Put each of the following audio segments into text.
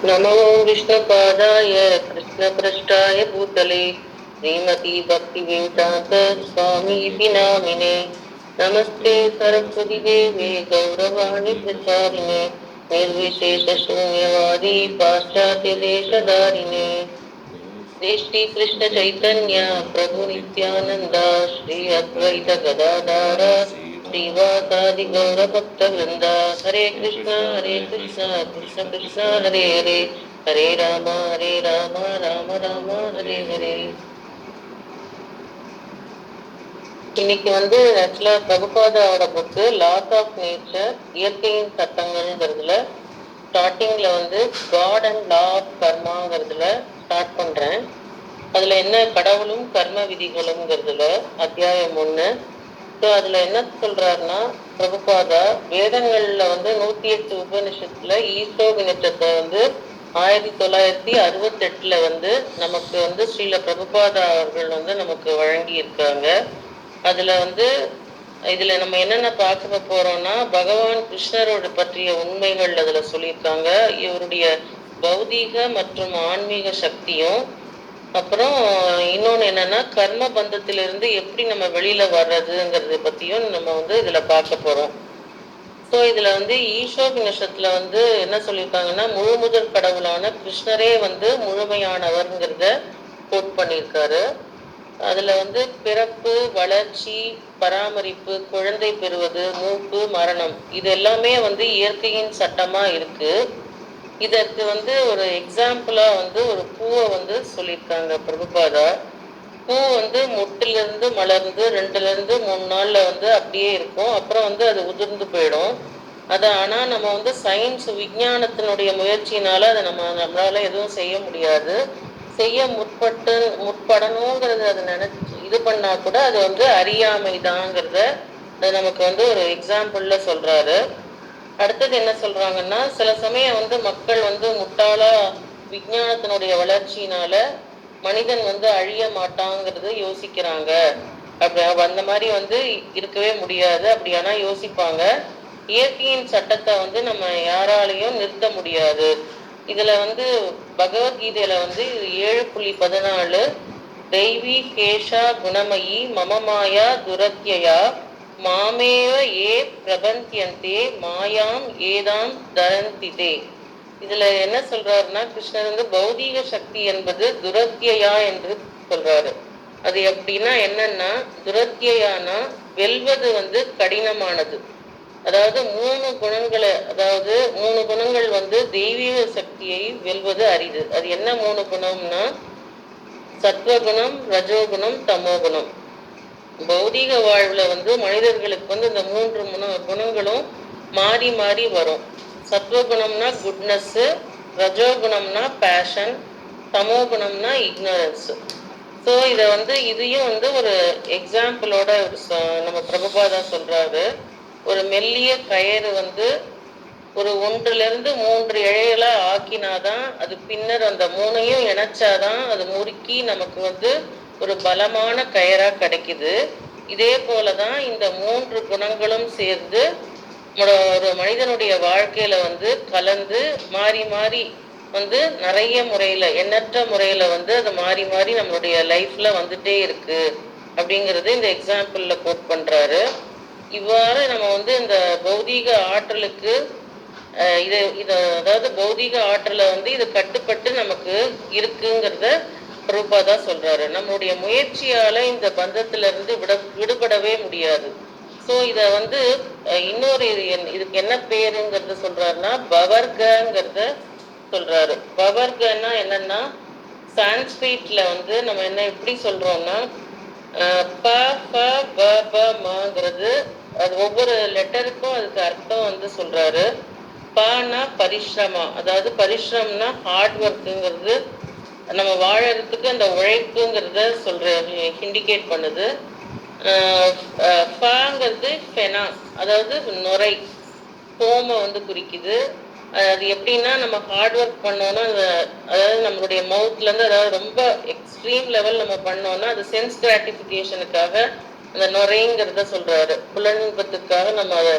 नमो विष्णुपादाय कृष्णपृष्ठाय भूतले श्रीमती भक्तिवेदांत स्वामीति नामिने नमस्ते सरस्वती देवे गौरवाणी प्रचारिणे निर्विशेष शून्यवादी पाश्चात्य देशधारिणे श्री कृष्ण चैतन्य प्रभु नित्यानंद श्री अद्वैत गदाधर श्रीवासादि गौर भक्त वृंद हरे कृष्णा कृष्ण कृष्णा हरे हरे हरे राम राम राम हरे हरे. இன்னைக்கு ஆக்சுவலா பிரபுபாதாவோட புக்கு லாஸ் ஆஃப் நேச்சர், இயற்கையின் சட்டங்கள்ங்கிறதுல ஸ்டார்டிங்ல காட் அண்ட் லா ஆஃப் கர்மாங்கிறதுல ஸ்டார்ட் பண்றேன். அதுல என்ன கடவுளும் கர்ம விதிகளும்ங்கிறதுல அத்தியாயம் 1. ஸோ அதுல என்ன சொல்றாருன்னா, பிரபுபாதா வேதங்கள்ல 108 உபனிஷத்துல ஈசோவினத்தை 1968 நமக்கு ஸ்ரீல பிரபுபாதா அவர்கள் நமக்கு வழங்கி இருக்காங்க. அதுல இதுல நம்ம என்னென்ன பார்க்க போறோம்னா, பகவான் கிருஷ்ணரோட பற்றிய உண்மைகள் அதுல சொல்லியிருக்காங்க. இவருடைய பௌதீக மற்றும் ஆன்மீக சக்தியும், அப்புறம் இன்னொன்னு என்னன்னா கர்ம பந்தத்திலிருந்து எப்படி நம்ம வெளியில வர்றதுங்கிறத பத்தியும் நம்ம இதுல பார்க்க போறோம். ஸோ இதுல ஈசோபநிஷத்துல என்ன சொல்லியிருக்காங்கன்னா, முழு முதல் கடவுளான கிருஷ்ணரே முழுமையானவர்ங்கிறத கோட் பண்ணியிருக்காரு. அதுல பிறப்பு, வளர்ச்சி, பராமரிப்பு, குழந்தை பெறுவது, மூப்பு, மரணம் இது எல்லாமே இயற்கையின் சட்டமா இருக்கு. இதற்கு ஒரு எக்ஸாம்பிளா ஒரு பூவை சொல்லியிருக்காங்க பிரபுபாதா. பூ மொட்டிலிருந்து மலர்ந்து 2-3 நாள்ல அப்படியே இருக்கும். அப்புறம் அது உதிர்ந்து போயிடும். அதை ஆனா நம்ம சயின்ஸ் விஞ்ஞானத்தினுடைய முயற்சியினால அதை நம்மளால எதுவும் செய்ய முடியாது. செய்ய முற்படணுங்கிறது அதை நினைச்சு இது பண்ணா கூட அது அறியாமைதாங்கிறத நமக்கு ஒரு எக்ஸாம்பிள்ல சொல்றாரு. அடுத்தது என்ன சொல்றாங்கன்னா, சில சமயம் மக்கள் முட்டாளா விஞ்ஞானத்தினுடைய வளர்ச்சியினால மனிதன் அழிய மாட்டாங்கிறது யோசிக்கிறாங்க. அப்படி அந்த மாதிரி இருக்கவே முடியாது. அப்படியானா யோசிப்பாங்க. இயற்கையின் சட்டத்தை நம்ம யாராலையும் நிறுத்த முடியாது. இதுல பகவத்கீதையில 7.14 தெய்வீ கேஷா குணமயி மமமாயா துரத்யயா மாமேவ ஏ பிரபந்தியந்தே மாயாம் ஏதாம் தரந்திதே. இதுல என்ன சொல்றாருன்னா, கிருஷ்ணர் பௌதீக சக்தி என்பது துரத்தியா என்று சொல்றாரு. அது எப்படின்னா என்னன்னா, துரத்தியானா வெல்வது கடினமானது. அதாவது 3 குணங்களை, அதாவது 3 குணங்கள் தெய்வீக சக்தியை வெல்வது அரிது. அது என்ன 3 குணம்னா, சத்வகுணம், ரஜோகுணம், தமோகுணம். பௌதீக வாழ்வுல மனிதர்களுக்கு இந்த 3 குணங்களும் மாறி மாறி வரும். சத்வகுணம்னா குட்னஸ், ரஜோகுணம்னா பேஷன், தமோகுணம்னா இக்னரன்ஸ். ஸோ இதை இதையும் ஒரு எக்ஸாம்பிளோட நம்ம பிரபுபாதா சொல்றாரு. ஒரு மெல்லிய கயிறு ஒரு 1-3 இழைகளா ஆக்கினாதான் அது பின்னர் அந்த 3ஐயும் இணைச்சாதான் அது முறுக்கி நமக்கு ஒரு பலமான கயிறா கிடைக்குது. இதே போலதான் இந்த 3 குணங்களும் சேர்ந்து ஒரு மனிதனுடைய வாழ்க்கையில கலந்து மாறி மாறி நிறைய முறையில, எண்ணற்ற முறையில அது மாறி மாறி நம்மளுடைய லைஃப்ல வந்துட்டே இருக்கு அப்படிங்கறது இந்த எக்ஸாம்பிள்ல கோட் பண்றாரு. இவ்வாறு நம்ம இந்த பௌதீக ஆற்றலுக்கு அதாவது பௌதீக ஆற்றலை இது கட்டுப்பட்டு நமக்கு இருக்குங்கிறத பிரபுபாதா சொல்றாரு. நம்மளுடைய முயற்சியால இந்த பந்தத்துல இருந்து விடுபடவே முடியாது. ஸோ இதை இன்னொரு இதுக்கு என்ன பேருங்கிறத சொல்றாருன்னா, பவர்கங்கிறத சொல்றாரு. பவர்கன்னா என்னன்னா, சான்ஸ்கிரிட்ல நம்ம என்ன எப்படி சொல்றோம்னா, ப ப ப ப மங்கிறது அது ஒவ்வொரு லெட்டருக்கும் அதுக்கு அர்த்தம் சொல்றாரு. பனா பரிசிரமா, அதாவது பரிசிரம்னா ஹார்ட் ஒர்க்குங்கிறது, நம்ம வாழறதுக்கு அந்த உழைப்புங்கிறத இண்டிகேட் பண்ணுது. ஃபங்கிறது ஃபெனா, அதாவது நுரை, ஃபோமை குறிக்குது. அது எப்படின்னா, நம்ம ஹார்ட் ஒர்க் பண்ணோம்னா அதாவது நம்மளுடைய மவுத்லேருந்து, அதாவது ரொம்ப எக்ஸ்ட்ரீம் லெவல் நம்ம பண்ணோம்னா அது சென்ஸ் கிராட்டிஃபிகேஷனுக்காக அந்த நுரைங்கிறத சொல்றாரு. புலன்பத்துக்காக நம்ம அதை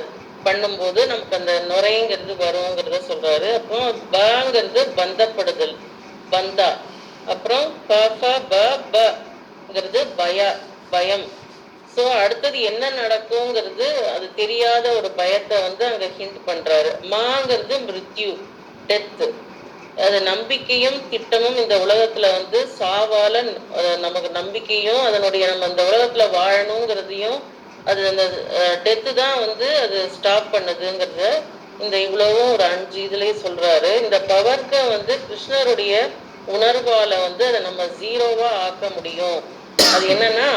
பண்ணும்போது நமக்கு அந்த நுரைங்கிறது வருங்கிறத சொல்றாரு. அப்புறம் பங்கிறது பந்தப்படுதல், பந்தா. அப்புறம் பங்கிறது பயம். ஸோ அடுத்தது என்ன நடக்குங்கிறது அது தெரியாத ஒரு பயத்தை வந்து அங்க ஹிண்ட் பண்றாரு. மாங்கிறது மிருத்யு, டெத்து. அது நம்பிக்கையும் திட்டமும் இந்த உலகத்துல வந்து சாவால நமக்கு நம்பிக்கையும் அதனுடைய நம்ம இந்த உலகத்துல வாழணுங்கிறதையும் அது அந்த டெத்து தான் வந்து அது ஸ்டாப் பண்ணுதுங்கிறத இந்த இவ்வளவும் ஒரு 5 இதுலயே சொல்றாரு. இந்த பவர்க்க வந்து கிருஷ்ணருடைய உணர்வால வந்து அதை நம்ம ஜீரோவா ஆக்க முடியும். அது என்னன்னா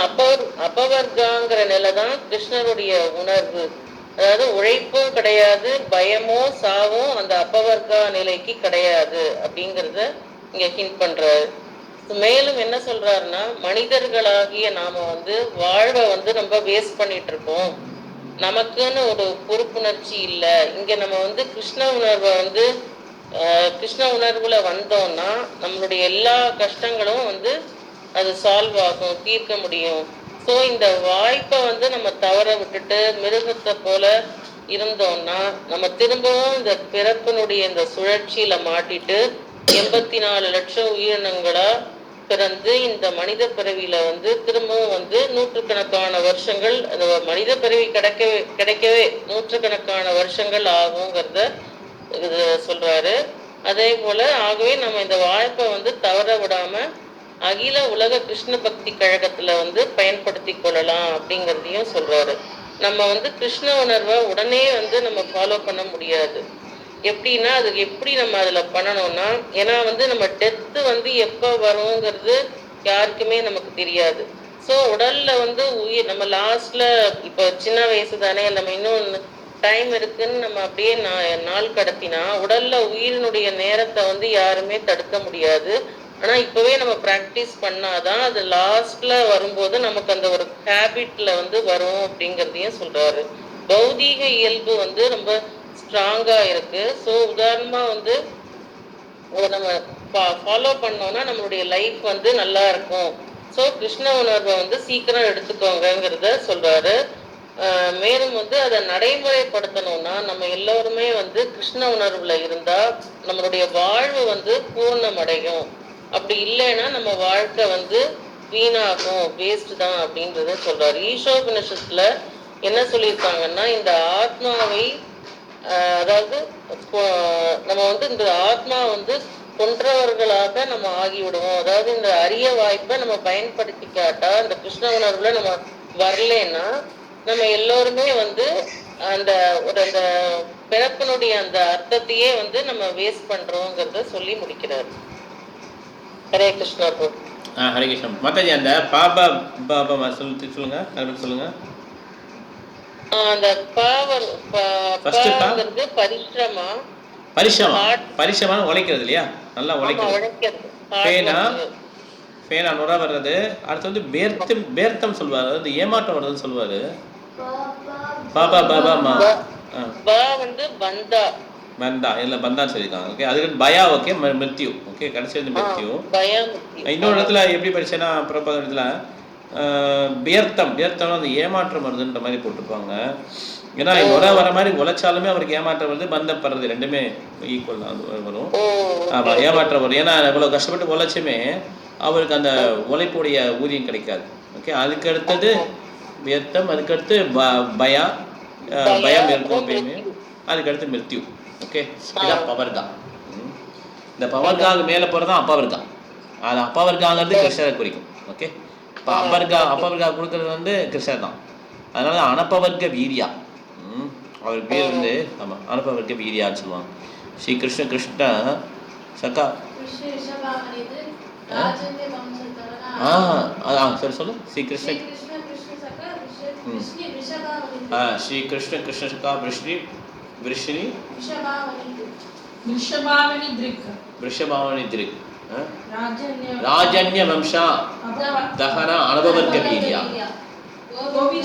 அப்பவர்காங்கிற நிலை தான் கிருஷ்ணருடைய உணர்வு. அதாவது உழைப்பும் கிடையாது, பயமோ சாவோ அந்த அப்பவர்கா நிலைக்கு கிடையாது அப்படிங்கிறத இங்க ஹிண்ட் பண்றாரு. மேலும் என்ன சொல்றாருன்னா, மனிதர்களாகிய நாம வந்து வாழ்வை வந்து ரொம்ப வேஸ்ட் பண்ணிட்டு இருக்கோம், நமக்குன்னு ஒரு பொறுப்புணர்ச்சி இல்லை. இங்க நம்ம வந்து கிருஷ்ண உணர்வை வந்து கிருஷ்ண உணர்வுல வந்தோம்னா நம்மளுடைய எல்லா கஷ்டங்களும் வந்து அது சால்வ் ஆகும், தீர்க்க முடியும். ஸோ இந்த வாய்ப்பை வந்து நம்ம தவற விட்டுட்டு மிருகத்தை போல இருந்தோம்னா நம்ம திரும்பவும் இந்த பிறப்பினுடைய இந்த சுழற்சியில மாட்டிட்டு 84 லட்சம் உயிரினங்களா பிறந்து இந்த மனித பிறவியில வந்து திரும்பவும் வந்து நூற்றுக்கணக்கான வருஷங்கள் அந்த மனித பிறவி கிடைக்கவே நூற்றுக்கணக்கான வருஷங்கள் ஆகுங்கிறத இது சொல்றாரு. அதே போல ஆகவே நம்ம இந்த வாய்ப்பை வந்து தவற விடாம அகில உலக கிருஷ்ண பக்தி கழகத்துல வந்து பயன்படுத்தி கொள்ளலாம் அப்படிங்கிறதையும் சொல்றாரு. நம்ம வந்து கிருஷ்ண உணர்வை உடனே வந்து நம்ம ஃபாலோ பண்ண முடியாது. எப்படின்னா அதுக்கு எப்படி நம்ம அதுல பண்ணணும்னா, ஏன்னா வந்து நம்ம டெத்து வந்து எப்போ வருங்கிறது யாருக்குமே நமக்கு தெரியாது. ஸோ உடல்ல வந்து உயிர் நம்ம லாஸ்ட்ல இப்போ சின்ன வயசு தானே, நம்ம இன்னும் டைம் இருக்குன்னு நம்ம அப்படியே நாள் கடத்தினா உடல்ல உயிரினுடைய நேரத்தை வந்து யாருமே தடுக்க முடியாது. ஆனா இப்பவே நம்ம ப்ராக்டிஸ் பண்ணாதான் அது லாஸ்ட்ல வரும்போது நமக்கு அந்த ஒரு ஹேபிட்ல வந்து வரும் அப்படிங்கிறதையும் சொல்றாரு. பௌதீக இயல்பு வந்து ரொம்ப ஸ்ட்ராங்கா இருக்கு. ஸோ உதாரணமா வந்து நம்ம ஃபாலோ பண்ணோம்னா நம்மளுடைய லைஃப் வந்து நல்லா இருக்கும். ஸோ கிருஷ்ண உணர்வை வந்து சீக்கிரம் எடுத்துக்கோங்கிறத சொல்றாரு. மேலும் வந்து அதை நடைமுறைப்படுத்தணும்னா நம்ம எல்லோருமே வந்து கிருஷ்ண உணர்வுல இருந்தா நம்மளுடைய வாழ்வு வந்து பூர்ணம் அடையும். அப்படி இல்லைன்னா நம்ம வாழ்க்கை வந்து வீணாகும், வேஸ்ட் தான் அப்படின்றத சொல்றாரு. ஈஷோபனிஷத்துல என்ன சொல்லியிருக்காங்கன்னா, இந்த ஆத்மாவை அதாவது நம்ம வந்து இந்த ஆத்மா வந்து கொன்றவர்களாக நம்ம ஆகிவிடுவோம். அதாவது இந்த அரிய வாய்ப்பை நம்ம பயன்படுத்திக்காட்டா இந்த கிருஷ்ண உணர்வுல நம்ம வரலன்னா நம்ம எல்லோருமே வந்து அந்த ஒரு அந்த பிறப்பினுடைய அந்த அர்த்தத்தையே வந்து நம்ம வேஸ்ட் பண்றோங்கிறத சொல்லி முடிக்கிறார். ஹரே கிருஷ்ணா. ஹரே கிருஷ்ணா. மாதாஜி அந்த பாபா பாபா சொல்லுங்க சொல்லுங்க. அந்த பாவர்ங்கிறது பரிசிரமா உழைக்கிறது இல்லையா, நல்லா உழைக்கிறது. பேனா நுர வர்றது. அடுத்து வந்து பேர்த்தம் சொல்லுவாரு, அது ஏமாற்றம் வர்றதுன்னு சொல்லுவாரு. பாபா பாபா வந்து பந்தா பந்தா இல்லை பந்தான்னு சொல்லியிருக்காங்க. ஓகே, அதுக்கு பயா ஓகே மிருத்யு. ஓகே, கடைசி வந்து மிருத்யு. இன்னொரு இடத்துல எப்படி படிச்சேன்னா பிரபல இடத்துல வியர்த்தம் அந்த ஏமாற்றம் வருதுன்ற மாதிரி போட்டிருப்பாங்க. ஏன்னா நுர வர மாதிரி உழைச்சாலுமே அவருக்கு ஏமாற்றம் வருது, பந்தப்படுறது ரெண்டுமே ஈக்குவல் தான் வரும். ஆமாம், ஏமாற்றம் வரும். ஏன்னா இவ்வளோ கஷ்டப்பட்டு உழைச்சுமே அவருக்கு அந்த உழைப்புடைய ஊதியம் கிடைக்காது. ஓகே, அதுக்கு அடுத்தது வியர்த்தம், அதுக்கடுத்து பயம் இருக்கும் எப்பயுமே, அதுக்கடுத்து மிருத்யு. ஓகே, இதான் பவர்கா. இந்த பவர்காவுக்கு மேலே போகிறது தான் அப்பவர்கா. அது அப்பவர்காங்கிறது கிருஷ்ணரை குறிக்கும். ஓகே, இப்போ அப்பவர்கா கொடுக்கறது வந்து கிருஷ்ணர் தான். அதனால தான் அனப்பவர்க்க வீரியா. அவர் பேர் வந்து ஆமாம் அனுபவர்க்க வீரியான்னு சொல்லுவாங்க. ஸ்ரீ கிருஷ்ண சக்கா சரி சொல்லு. ஸ்ரீ கிருஷ்ண ஸ்ரீ கிருஷ்ண சக்கா விஷ்ணி விஷபாவனி திரிக் ராஜன்ய வம்சா தஹன அனுபவர்க்க வீரியா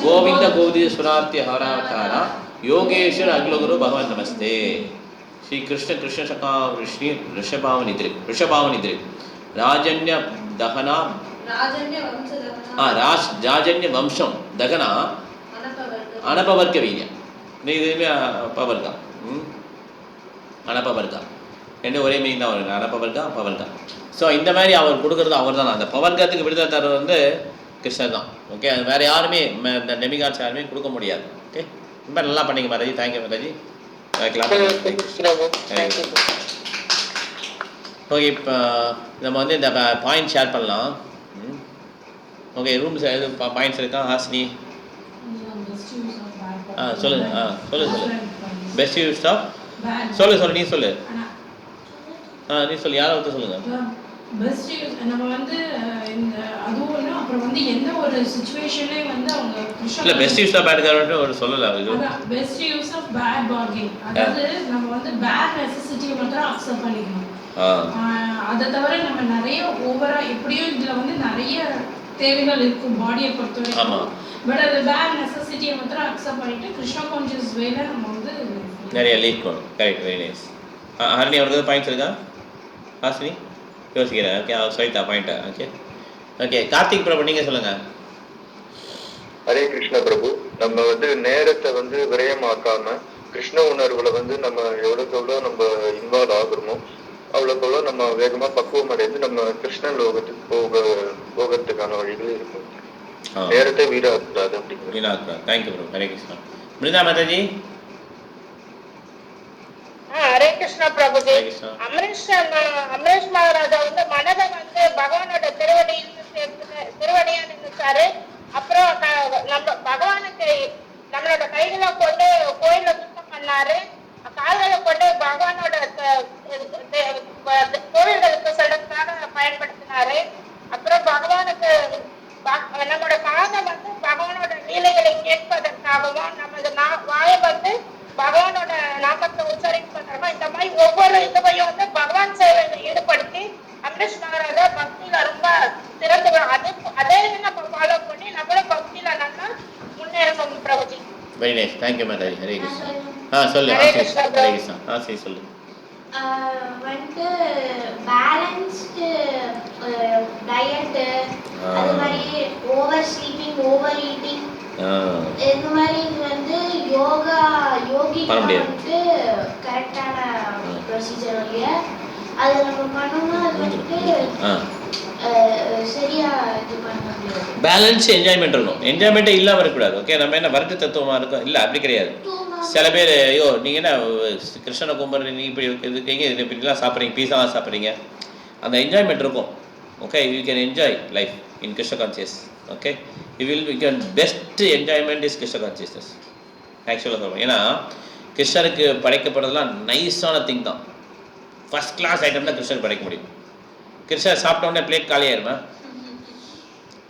கோவிந்த கோவிந்த சுரார்த்திய ஹராவதாரா யோகேஸ்வர் அகிலகுரு பகவான் நமஸ்தே. ஸ்ரீ கிருஷ்ண சகா விஷ்ணி ரிஷபாவனி திரிக் ராஜன்ய தகனா ராஜன்ய வம்சம் தகனா அனபவர்க்க வீரியம். இதுவுமே பவர் தான். அனப்பவர் தான். ரெண்டும் ஒரே மீனிங் தான் வருது. அனப்பவர் தான், பவர் தான். ஸோ இந்த மாதிரி அவர் கொடுக்குறது அவர் தான். அந்த பவர்கத்துக்கு விடுதலை தர்றது வந்து கிருஷ்ணர் தான். ஓகே, அது வேறு யாருமே இந்த டெமிகாட்ஸ் யாருமே கொடுக்க முடியாது. ஓகே, ரொம்ப நல்லா பண்ணிங்க மாதாஜி. தேங்க்யூ மாதாஜி. ஓகே, இப்போ நம்ம வந்து இந்த பாயிண்ட் ஷேர் பண்ணலாம். ஓகே, ரூம்ஸ் எது பாயிண்ட்ஸ் இருக்கா ஹாஸ்னி? சொல்லுங்கள். சொல்லுங்கள். பெஸ்ட் யூஸ் ஆஃப் சொல்லு நீ சொல்லு. நீ சொல்லு. யாரை வந்து சொல்லுங்கள். பெஸ்ட் யூஸ் நம்ம வந்து இந்த அதுவும் ஒன்று. அப்புறம் வந்து எந்த ஒரு சுச்சுவேஷன்லேயும் வந்து அவங்க இல்லை best use of bad government ஒரு சொல்லலை. அதான் best use of bad bargain. அதாவது நம்ம வந்து பேட் நெசசிட்டியை மட்டும் அக்செப்ட் பண்ணிக்கணும். அதை தவிர நம்ம நிறைய ஓவராக எப்படியும் இதில் வந்து நிறைய தேவைகள் இருக்கும் பாடியை பொறுத்த வரைக்கும். பட் அது பேட் நெசசிட்டியை மட்டும் அக்செப்ட் பண்ணிட்டு கிருஷ்ணா கான்ஷியஸ் வேல நம்ம வந்து நிறைய லீக் பண்ணணும். Correct, very nice. ஹரிணி அவருக்கு பாயிண்ட்ஸ் இருக்கா? ஹாசினி யோசிக்கிறேன். ஓகே, அவர் சொல்லிட்டா பாயிண்ட்டை. ஓகே, கார்த்திக் பிரபு நீங்கள் சொல்லுங்கள். ஹரே கிருஷ்ண பிரபு. நம்ம வந்து நேரத்தை வந்து விரயமாக்காம கிருஷ்ண உணர்வுல வந்து நம்ம எவ்வளோக்கு எவ்வளோ நம்ம இன்வால்வ் ஆகுறோமோ அவ்வளோக்கு எவ்வளோ நம்ம வேகமாக பக்குவம் அடைந்து நம்ம கிருஷ்ண லோகத்துக்கு போகிறதுக்கான வழிகள் இருக்கும். நேரத்தை வீணாக்கூடாது அப்படிங்கிறது. வீணாக்கூடாது. Thank you bro. ஹரே கிருஷ்ணா. மிருதா மாதாஜி. ஹரே கிருஷ்ணா பிரபுஜி. அமரேஷ் மகாராஜா வந்து மனதை வந்து பகவானோட திருவடியா நினைச்சாரு. அப்புறம் நம்ம பகவானுக்கு நம்மளோட கைகளை கொண்டு கோயில சுத்தம் பண்ணாரு. கால்களை கொண்டு பகவானோட கோவில்களுக்கு செல்றதுக்காக பயன்படுத்தினாரு. அப்புறம் பகவானுக்கு நம்மளோட காதை வந்து பகவானோட லீலைகளை கேட்பதற்காகவும் நமது வாயை வந்து பகவானோட நாமத்தை உச்சரிப்பதற்காக இந்த மாதிரி ஒவ்வொரு இதுவையும் வந்து பகவான் சேவையில் ஈடுபடுத்தி அமரேஷ் மகாராஜா பக்தியில ரொம்ப சிறந்து அதே நம்ம ஃபாலோ பண்ணி நம்மளும் பக்தியில நல்லா முன்னேறணும் Prabhuji. Very nice. Thank you Mataji. Hare Krishna. சொல்லு. ஹரே கிருஷ்ணா. சொல்லு. வந்து பேலன்ஸ்டு டயட், அது மாதிரி ஓவர் ஸ்லீப்பிங், ஓவர் ஈட்டிங், இந்த மாதிரி வந்து யோகி வந்து கரெக்டான ப்ரொசீஜர் இல்லையா? அது நம்ம பண்ணோம்னா அது வந்துட்டு சரியா இது பண்ண முடியாது. பேலன்ஸ் என்ஜாய்மெண்ட் இருக்கணும். என்ஜாய்மெண்ட்டே இல்லாமல் இருக்கக்கூடாது. ஓகே, நம்ம என்ன வரட்டு தத்துவமாக இருக்கோம்? இல்லை, அப்படி கிடையாது. சில பேர் ஐயோ நீங்கள் என்ன கிருஷ்ணனை கும்பிட்றீங்க, நீங்கள் இப்படி இருக்கீங்க, இது இப்படிலாம் சாப்பிட்றீங்க, பீஸாலாம் சாப்பிட்றீங்க, அந்த என்ஜாய்மெண்ட் இருக்கும். Okay, you can enjoy life in Krishna conscious. Okay, you can best enjoyment is Krishna consciousness ஆக்சுவலாக சொல்லுவோம். ஏன்னா கிருஷ்ணருக்கு படைக்கப்படுறதுலாம் நைஸான திங் தான். ஃபஸ்ட் கிளாஸ் ஐட்டம் தான் கிருஷ்ணருக்கு படைக்க முடியும். கிருஷ்ணர் சாப்பிட்டோன்னே பிளேட் காலியாயிருமா?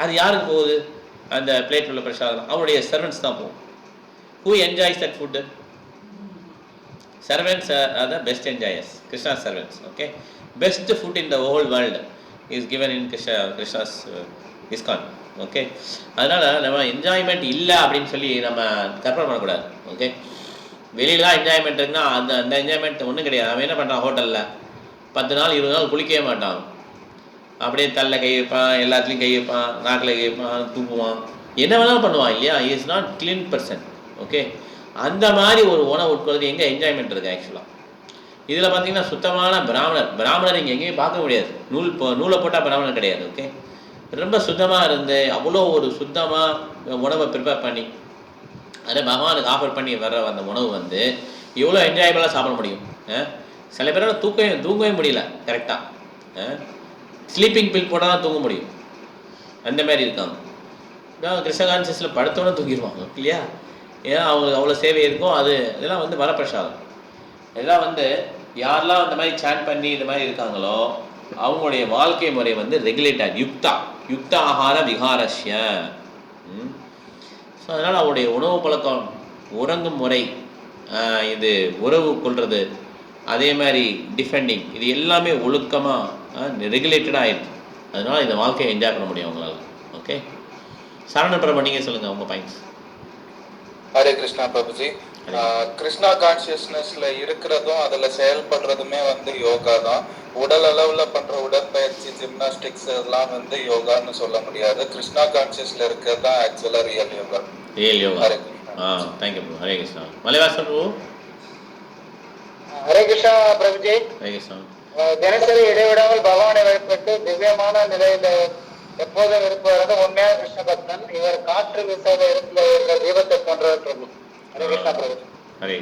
அது யாருக்கு போகுது? அந்த பிளேட் உள்ள பிரசாதம் அவருடைய சர்வன்ட்ஸ் தான் போகும். Who enjoys that food? Servants are the best enjoyers. Krishna's servants. Okay, best food in the whole world is given in Krishna's ISKCON. Okay, அதனால் நம்ம என்ஜாய்மெண்ட் இல்லை அப்படின்னு சொல்லி நம்ம கற்பனை பண்ணக்கூடாது. ஓகே, வெளியில் தான் என்ஜாய்மெண்ட் இருக்குன்னா அந்த என்ஜாய்மெண்ட் ஒன்றும் கிடையாது. அவன் என்ன பண்ணுறான், ஹோட்டலில் 10 நாள் 20 நாள் குளிக்கவே மாட்டான். அப்படியே தள்ள கை வைப்பான், எல்லாத்துலேயும் கை வைப்பான், நாக்கில் கை வைப்பான், தூக்குவான், என்ன வேணாலும் பண்ணுவான் இல்லையா? Is not clean person. Okay, அந்த மாதிரி ஒரு உணவு உட்கொள்வது எங்கே என்ஜாய்மெண்ட் இருக்குது ஆக்சுவலாக? இதில் பார்த்தீங்கன்னா சுத்தமான பிராமணர் இங்கே எங்கேயும் பார்க்க முடியாது. நூலை போட்டால் பிராமணர் கிடையாது. ஓகே, ரொம்ப சுத்தமாக இருந்து அவ்வளோ ஒரு சுத்தமாக உணவை ப்ரிப்பேர் பண்ணி அதை பகவானுக்கு ஆஃபர் பண்ணி வர்ற அந்த உணவு வந்து எவ்வளோ என்ஜாயபிளாக சாப்பிட முடியும்? சில பேரோட தூங்கவே முடியல கரெக்டாக. ஸ்லீப்பிங் பில் போட்டால் தான் தூங்க முடியும். அந்த மாதிரி இருக்காங்க. கிருஷ்ண கான்சியஸில் படுத்தோட தூங்கிடுவாங்க இல்லையா? ஏன்னா அவங்களுக்கு அவ்வளோ சேவை இருக்கும். இதெல்லாம் வந்து வரப்பிரசாதம். இதெல்லாம் வந்து யாரெல்லாம் அந்த மாதிரி சேட் பண்ணி இந்த மாதிரி இருக்காங்களோ அவங்களுடைய வாழ்க்கை முறை வந்து ரெகுலேட்டட் யுக்த ஆகார விகாரஸ்ய. ஸோ அதனால் அவருடைய உணவு பழக்கம், உறங்கும் முறை, இது உறவு கொள்வது, அதே மாதிரி டிஃபெண்டிங், இது எல்லாமே ஒழுக்கமாக ரெகுலேட்டடாக ஆயிடுது. அதனால் இந்த வாழ்க்கையை என்ஜாய் பண்ண முடியும் அவங்களால. ஓகே, சரவண பிரபு நீங்கள் சொல்லுங்கள் உங்கள் பாயிண்ட்ஸ். ஹரே கிருஷ்ணா பிரபுஜி. கிருஷ்ணா கான்சியஸ்னஸ்ல இருக்கிறதும் அதுல செயல்படுறதுமே வந்து யோகா தான். உடல் அளவுல பண்ற உடற்பயிற்சி, ஜிம்னாஸ்டிக்ஸ் எல்லாம் வந்து யோகான்னு சொல்ல முடியாது. கிருஷ்ணா கான்சியஸ்ல இருக்கிறது தான் ஆக்சுவலா real yoga. Real yoga. Hare Krishna. Thank you bro. Hare Krishna. Malaivasan bro. Hare Krishna Prabhuji. Hare Krishna. தினசரி இடைவிடாமல் பகவானை வழிபட்டு திவ்யமான நிலையில எப்போதும் இருப்பவர் உண்மையான கிருஷ்ண பக்தன். இவர் காற்று வீசாத இடத்துல இருக்கிற தீபத்தை போன்றவர் பிரபு. ஹரே கிருஷ்ணா பிரபு. ஹரே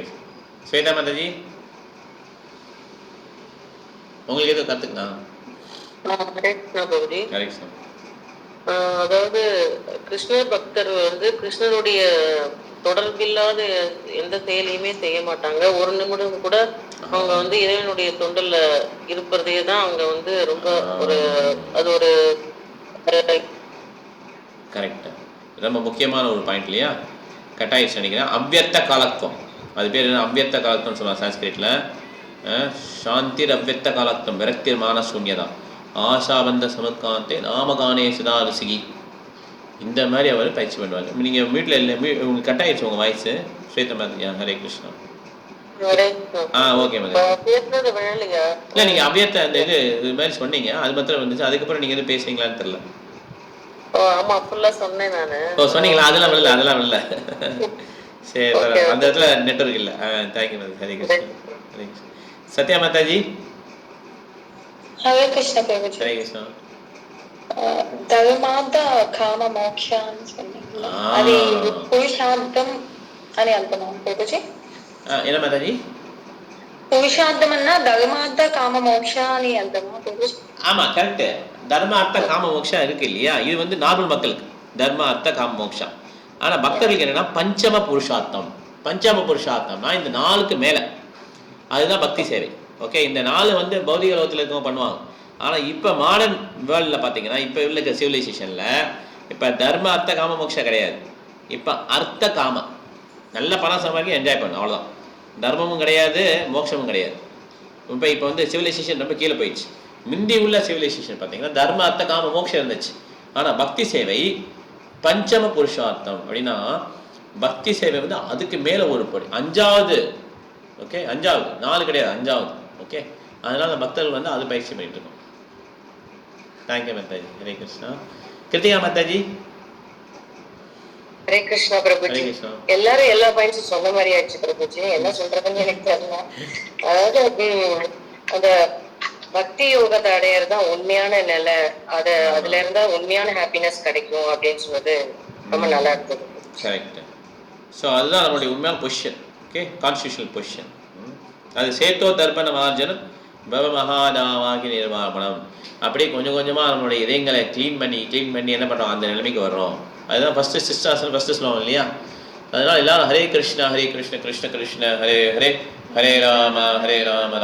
ஸ்வேதா மாதாஜி, உங்களுக்கு எதுவும் கற்றுக்குண்ணா? ஹரே கிருஷ்ணா பிரபுஜி. ஹரே கிருஷ்ணா. அதாவது கிருஷ்ணர் பக்தர் வந்து கிருஷ்ணருடைய தொடர்பில்லாத எந்த செயலையுமே செய்ய மாட்டாங்க. ஒரு நிமிடம் கூட அவங்க வந்து இறைவனுடைய தொண்டில் இருப்பதே தான் அவங்க வந்து ரொம்ப ஒரு அது ஒரு கரெக்ட். ரொம்ப முக்கியமான ஒரு பாயிண்ட் இல்லையா? கட்டாயிச்சு நினைக்கிறேன். அவ்வியர்த்த காலத்துவம், அது பேர் என்ன? அவ்வியர்த்த காலத்துவம் சொல்லுவாங்க சான்ஸ்கிரிட்ல. சாந்திர் அவ்வியர்த்த காலத்துவம், விரக்திர் மான சூன்யதான், ஆஷாபந்த சமத்காந்தே நாமகானே சுதா ருசிகி. இந்த மாதிரி அவர் பயிற்சி பண்ணுவாங்க. நீங்கள் வீட்டில் இல்லை, உங்களுக்கு கட்டாயிடுச்சு உங்கள் voice. Shweta Mataji. Hare Krishna. Okay madam. இல்லை நீங்கள் அவ்வியர்த்த அந்த இது மாதிரி சொன்னீங்க, அது மாத்திரம் வந்துச்சு. அதுக்கப்புறம் நீங்கள் எதுவும் பேசுவீங்களான்னு தெரியல. ஆமா ஃபுல்லா சொன்னேன் நானு. சொன்னீங்களா? அதெல்லாம் வரல, அதெல்லாம் வரல. சரி, அந்த இடத்துல நெட்வொர்க் இல்லை. Thank you madam. ஹரே கிருஷ்ணா. சத்யா மாதாஜி. ஹரே கிருஷ்ணா பிரபுஜி. ஹரே கிருஷ்ணா. ధర్మార్థ కామ మోక్షాన్ని சொன்னீங்க, అది పురుషార్థం అని అర్థమా ప్రభుజీ? என்ன மாதாஜி? புருஷார்த்தம் அண்ணா தர்மார்த்த காம மோக்ஷா అని అర్థమా ప్రభుజీ? ஆமா கரெக்ட். தர்ம அர்த்த காம மோக்ஷா இருக்கு இல்லையா? இது வந்து நார்மல் மக்களுக்கு தர்ம அர்த்த காம மோக்ஷா. ஆனா பக்தர்களுக்கு என்னன்னா பஞ்சம புருஷார்த்தம். பஞ்சம புருஷார்த்தம்னா இந்த 4க்கு மேல, அதுதான் பக்தி சேவை. ஓகே, இந்த 4 வந்து பௌதிக லோகத்தில் இருக்கவங்க பண்ணுவாங்க. ஆனால் இப்போ மாடர்ன் வேர்ல்டில் பார்த்தீங்கன்னா, இப்போ உள்ள சிவிலைசேஷனில் இப்போ தர்ம அர்த்த காம மோக்ஷா கிடையாது. இப்போ அர்த்த காம, நல்ல பணம் சம்பாதிக்க என்ஜாய் பண்ணும், அவ்வளோதான். தர்மமும் கிடையாது, மோட்சமும் கிடையாது. இப்போ வந்து சிவிலைசேஷன் ரொம்ப கீழே போயிடுச்சு. முந்தி உள்ள சிவிலைசேஷன் பார்த்தீங்கன்னா தர்ம அர்த்த காம மோட்சம் இருந்துச்சு. ஆனால் பக்தி சேவை பஞ்சம புருஷார்த்தம். அப்படின்னா பக்தி சேவை வந்து அதுக்கு மேலே ஒரு படி, 5வது. ஓகே, 5வது, 4 கிடையாது, 5வது. ஓகே, அதனால பக்தர்கள் வந்து அது பயிற்சி பண்ணிட்டு இருக்கோம். தேங்க்யூ மாதாஜி. ஹரே கிருஷ்ணா. கிருத்திகா மாதாஜி. ஹரே கிருஷ்ணா பிரபுஜி. ஹரே கிருஷ்ணா. எல்லாரும் எல்லா பாயிண்ட்ஸும் சொன்ன மாதிரி ஆயிடுச்சு பிரபுஜி. என்ன சொல்றதுன்னு எனக்கு தெரியல. அதாவது அந்த பக்தி யோகத்தை அடையறதுதான் உண்மையான நிலை. அதுல இருந்தா உண்மையான ஹாப்பினஸ் கிடைக்கும் அப்படின்னு சொன்னது ரொம்ப நல்லா இருந்தது. கரெக்ட். ஸோ அதுதான் நம்மளுடைய உண்மையான பொசிஷன். Okay, constitutional position. அது சேத்தோ தர்ப்பண மார்ஜனம் பவ மகாதாவாகி நிர்வாபணம். அப்படியே கொஞ்சம் கொஞ்சமாக நம்மளுடைய இதயங்களை க்ளீன் பண்ணி என்ன பண்ணுறோம், அந்த நிலைமைக்கு வர்றோம். அதுதான் ஃபஸ்ட்டு சிஸ்டாசன் ஃபஸ்ட்டு ஸ்லோகம் இல்லையா? அதனால் எல்லாரும் ஹரே கிருஷ்ணா ஹரே கிருஷ்ண கிருஷ்ண கிருஷ்ண ஹரே ஹரே ஹரே ராம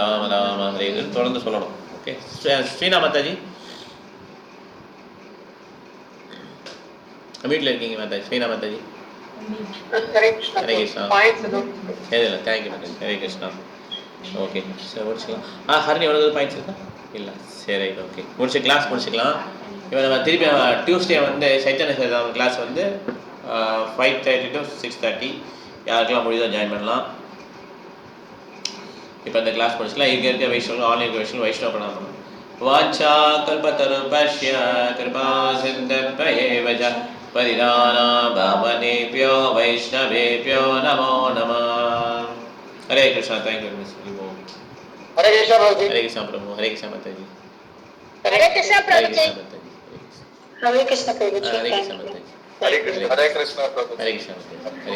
ராம ராம ஹரே தொடர்ந்து சொல்லணும். ஓகே, ஸ்ரீனா மாதாஜி. வீட்டில் இருக்கீங்க மாதாஜி? ஸ்ரீனா மாதாஜி. ஹரே கிருஷ்ணா. ஹரே கிருஷ்ணா. இல்லை, தேங்க்யூ மாதாஜி. ஹரே கிருஷ்ணா. ஓகே, சரி முடிச்சுக்கலாம். ஹரணி எவ்வளோ பாயிண்ட்ஸ் இருக்கா? இல்லை, சரி, ஓகே, முடிச்சுக்கலாம். இப்போ நம்ம திருப்பி டியூஸ்டே வந்து சைத்தன்ய சரிதாம கிளாஸ் வந்து 5:30 to 6:30 யாருக்கெல்லாம் முடியுதோ ஜாயின் பண்ணலாம். இப்போ இந்த கிளாஸ் முடிச்சுக்கலாம். இங்கே இருக்க வைஷ்ணவர்கள், ஆன்லைன் வைஷ்ணவ வைஷ்ணவ பண்ணலாம். வாச்சா கல்பதருபஷ்ய கிருபா சிந்தப்யேவ ச பரிதானா பாவனேப்யோ வைஷ்ணவேப்யோ நமோ நமः. ஹரே கிருஷ்ணா. Thank you miss. ஹரே கிருஷ்ணா பிரபு. ஹரே கிருஷ்ணா பிரபு. ஹரே கிருஷ்ணா மாதாஜி. ஹரே கிருஷ்ணா பிரபுஜி. ஹரே கிருஷ்ணா பிரபுஜி. ஹரே கிருஷ்ணா மாதாஜி. ஹரே கிருஷ்ணா பிரபு. ஹரே கிருஷ்ணா மாதாஜி.